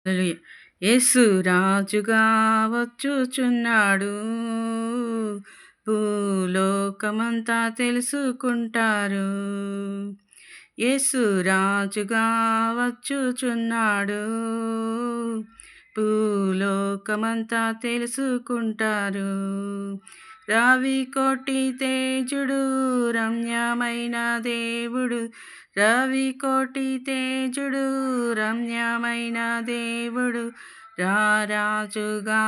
హల్లెలూయా. యేసు రాజుగా వచ్చుచున్నాడు. భూలోకమంతా తెలుసుకుంటారు. యేసు రాజుగా వచ్చుచున్నాడు. భూలోకమంతా తెలుసుకుంటారు. రవి కోటి తేజుడు, రమ్యమైన దేవుడు. రవి కోటి తేజుడు, రమ్యమైన దేవుడు. రారాజుగా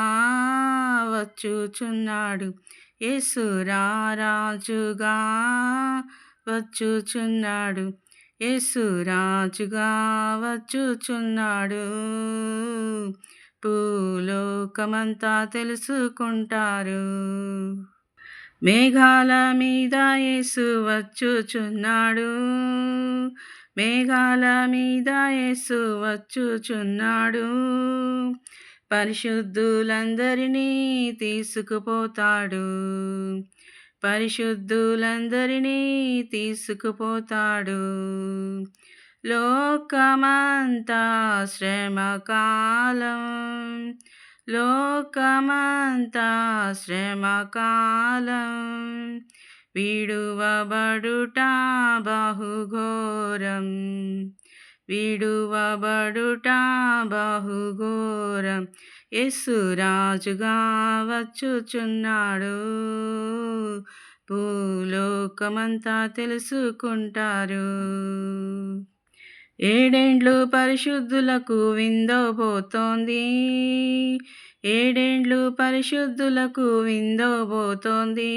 వచ్చుచున్నాడు. యేసు రారాజుగా వచ్చుచున్నాడు. యేసు రాజుగా వచ్చుచున్నాడు. భూలోకమంతా తెలుసుకుంటారు. మేఘాల మీద యేసు వచ్చుచున్నాడు. మేఘాల మీద యేసు వచ్చుచున్నాడు. పరిశుద్ధులందరినీ తీసుకుపోతాడు. పరిశుద్ధులందరినీ తీసుకుపోతాడు. లోకమంతా శ్రమకాలం. లోకమంతా శ్రమకాలం. విడువబడుట బహుఘోరం. విడువబడుట బహుఘోరం. యేసు రాజుగా వచ్చుచున్నాడు. భూలోకమంతా తెలుసుకుంటారు. ఏడేండ్లు పరిశుద్ధులకు విందోబోతోంది. ఏడేండ్లు పరిశుద్ధులకు విందోబోతోంది.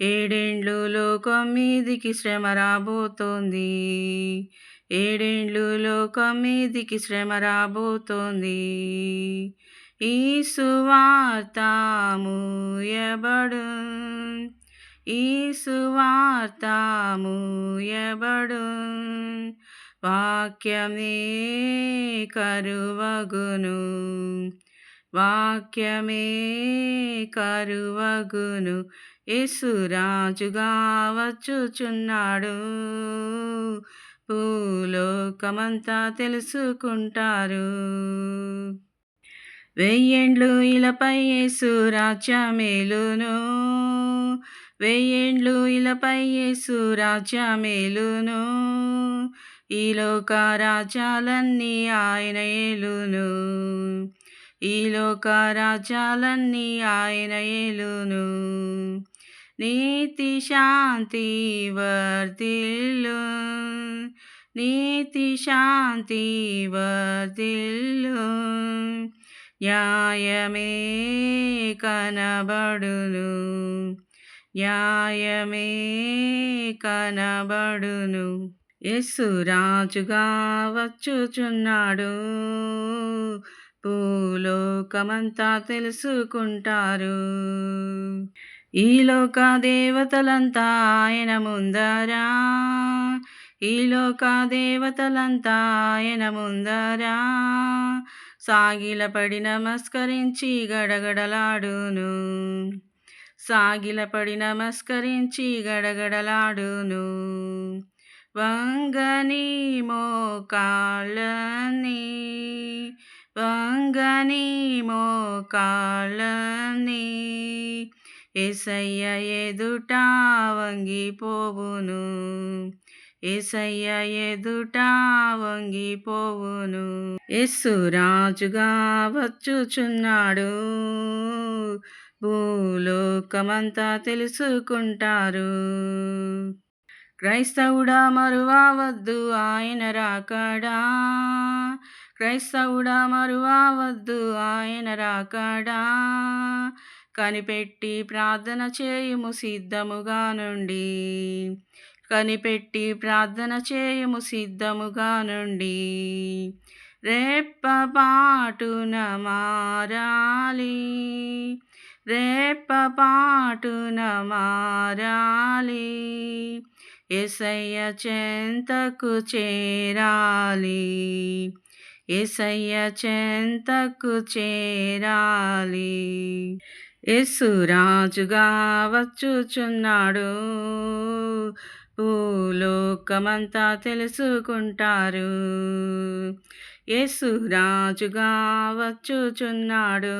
ఏడేండ్లు లోకం మీదికి శ్రమ రాబోతోంది. ఏడేండ్లు లోకం మీదికి శ్రమ రాబోతోంది. ఈ సువార్త మూయబడు. ఈ సువార్త మూయబడు. వాక్యమే కరువగును. వాక్యమే కరువగును. యేసు రాజుగా వచ్చుచున్నాడు. భూలోకమంతా తెలుసుకుంటారు. వెయ్యేండ్లు ఇలపై యేసు రాజ్యమేలును. వెయ్యేండ్లు ఇలపై యేసు రాజ్యమేలును. ఈ లోక రాజ్యాలన్నీ ఆయన ఏలును. ఈ లోక రాజ్యాలన్నీ ఆయన ఏలును. నీతి శాంతి వర్ధిల్లు. నీతి శాంతి వర్ధిల్లు. న్యాయమే కనబడును. న్యాయమే కనబడును. యేసు రాజుగా వచ్చుచున్నాడు. భూలోకమంతా తెలుసుకుంటారు. ఈ లోక దేవతలంతా ఆయన ముందరా. ఈ లోక దేవతలంతా ఆయన ముందరా. సాగిలపడి నమస్కరించి గడగడలాడును. సాగిలపడి నమస్కరించి గడగడలాడును. వంగని మోకాళ్ళని. వంగని మోకాళ్ళని. యేసయ్య ఎదుట వంగిపోవును. యేసయ్య ఎదుట వంగిపోవును. యేసు రాజుగా వచ్చుచున్నాడు. భూలోకమంతా తెలుసుకుంటారు. క్రైస్తవుడా మరువవద్దు ఆయన రాకడా. క్రైస్తవుడా మరువవద్దు ఆయన రాకడా. కనిపెట్టి ప్రార్థన చేయుము సిద్ధముగా నుండి. కనిపెట్టి ప్రార్థన చేయుము సిద్ధముగా నుండి. రెప్పపాటున మారాలి. రెప్పపాటున మారాలి. యేసయ్య చెంతకు చేరాలి. యేసయ్య చెంతకు చేరాలి. యేసు రాజుగా వచ్చుచున్నాడు. భూలోకమంతా తెలుసుకుంటారు. యేసు రాజుగా వచ్చుచున్నాడు,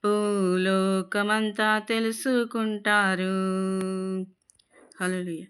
భూలోకమంతా తెలుసుకుంటారు. హల్లెలూయా.